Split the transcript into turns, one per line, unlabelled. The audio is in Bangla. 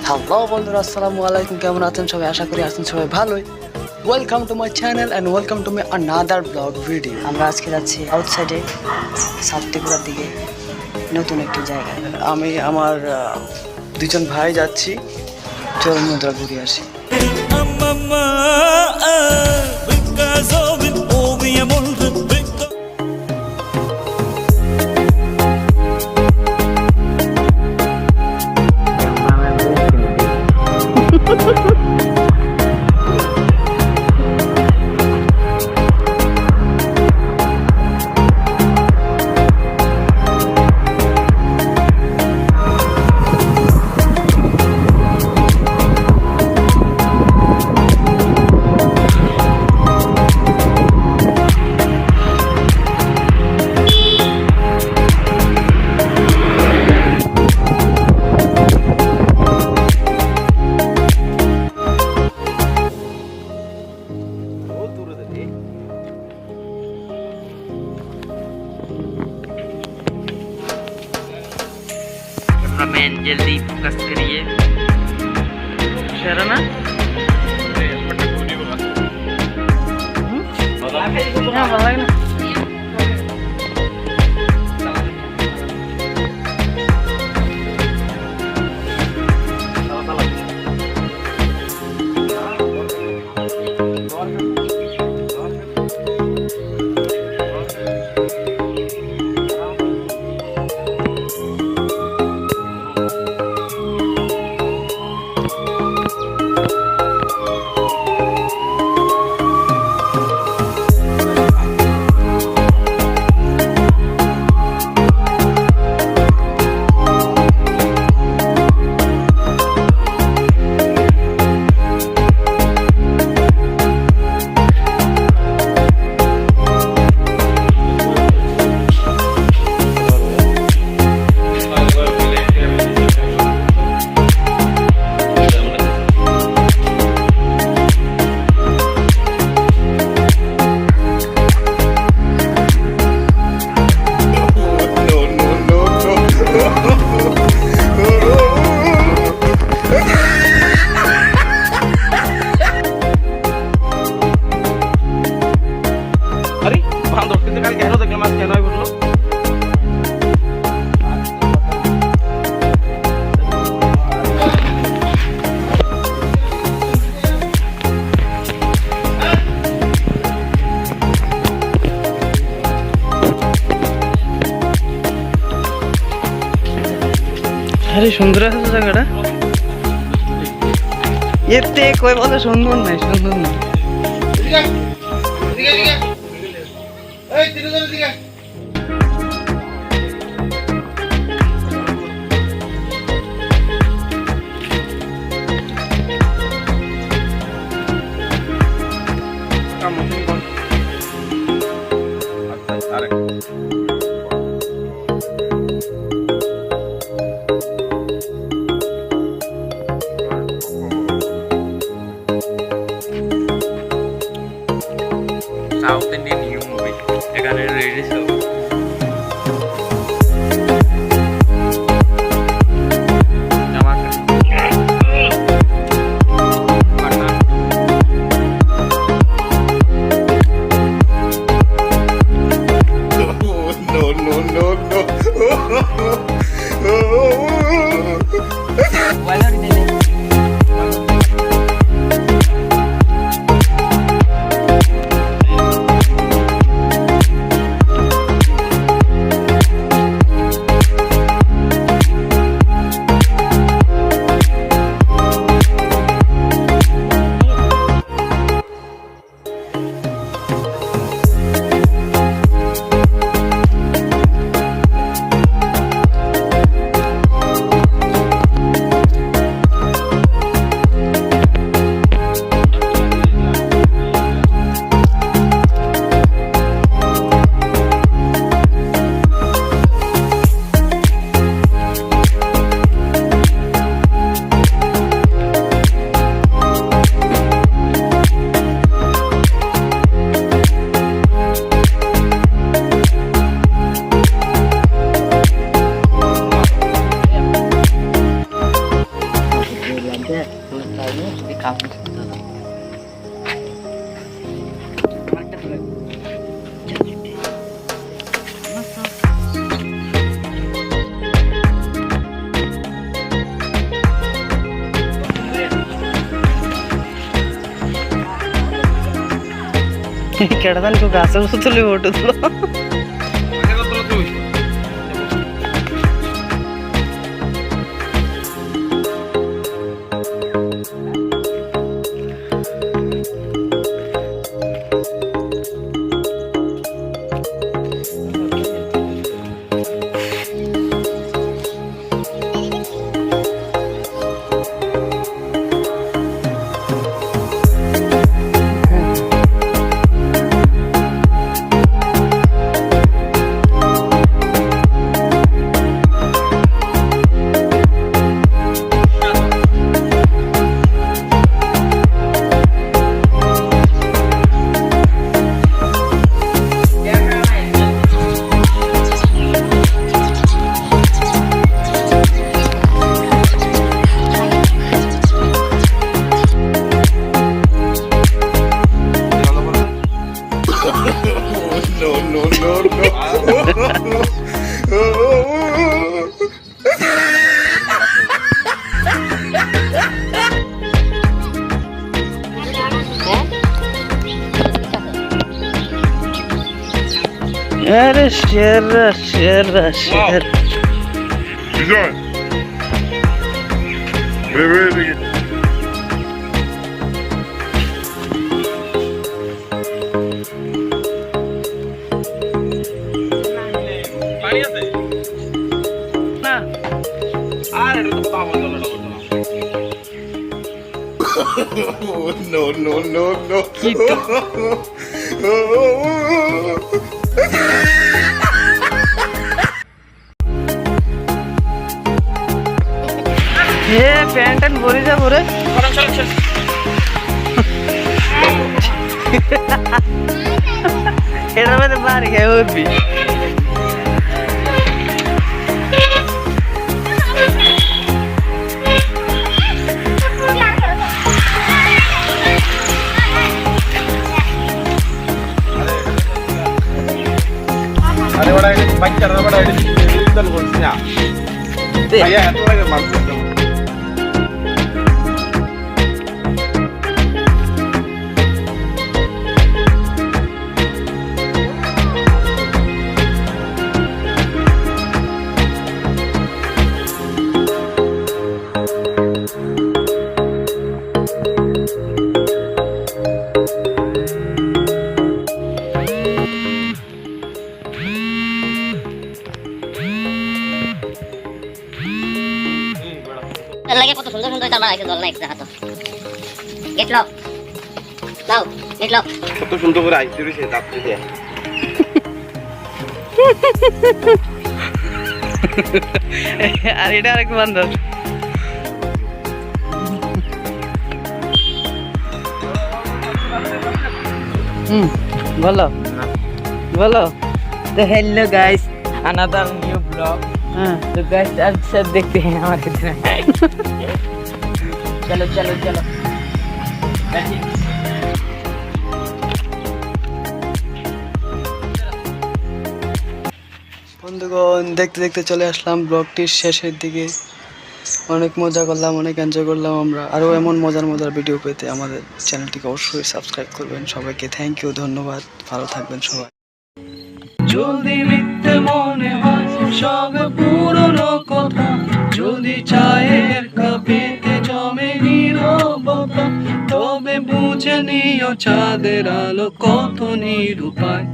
হ্যালো বন্ধুরা, আসসালামু আলাইকুম। কেমন আছেন সবাই? আশা করি আছেন সবাই ভালোই। Welcome to my channel and welcome to my another blog video. আমরা আজকে যাচ্ছি আউটসাইডে সাউথ ত্রিপুরার দিকে, নতুন একটি জায়গায়। আমি আমার দুজন ভাই যাচ্ছি। চলুন বন্ধুরা ঘুরে আসি।
मैन जल्दी फोकस करिए शरणा আরে সুন্দর আছে জায়গাটা। এতে কই বলে সুন্দর নাই, সুন্দর না। South Indian new movie. I got it ready. So ಕೆಡದಾನಿಗೆ ಬ್ಯಾಸರ ಸುತ್ತಲಿ ಹೊಟ್ಟದ್ಲು আরে শের শের শের
Güzel. Böyle
না
No, no, no, no.
এ প্যান্ট ভরে যাবো রে এটার মধ্যে বাড়ি খেয়ে উঠবি
Ada orang ini pacar apa ada di Indonesia bosnya. Saya itu lagi masuk.
লাগে কত সুন্দর সুন্দর তার মারাইছে জল না একটা হাত গেট লক দাও গেট লক
কত সুন্দর করে আইছে রে দাঁত দিয়ে
আর এটা আরেক বান্দর বলো বলো तो hello guys another new blog तो गाइस अब सब देखते हैं हमारे इधर चलो चलो चलो
বন্ধুগণ দেখতে দেখতে চলে আসলাম ব্লগটির শেষের দিকে অনেক মজা করলাম অনেক এনজয় করলাম আমরা আরও এমন মজার মজার ভিডিও পেতে আমাদের চ্যানেলটিকে অবশ্যই সাবস্ক্রাইব করবেন সবাইকে থ্যাংক ইউ ধন্যবাদ ভালো থাকবেন সবাই
যদি মিথ্যে মনে হয় সব পুরনো কথা যদি চায়ের কাপেতে জমে নীরবতা তবে বুঝে নিও চাঁদের আলো কত নিরূপায়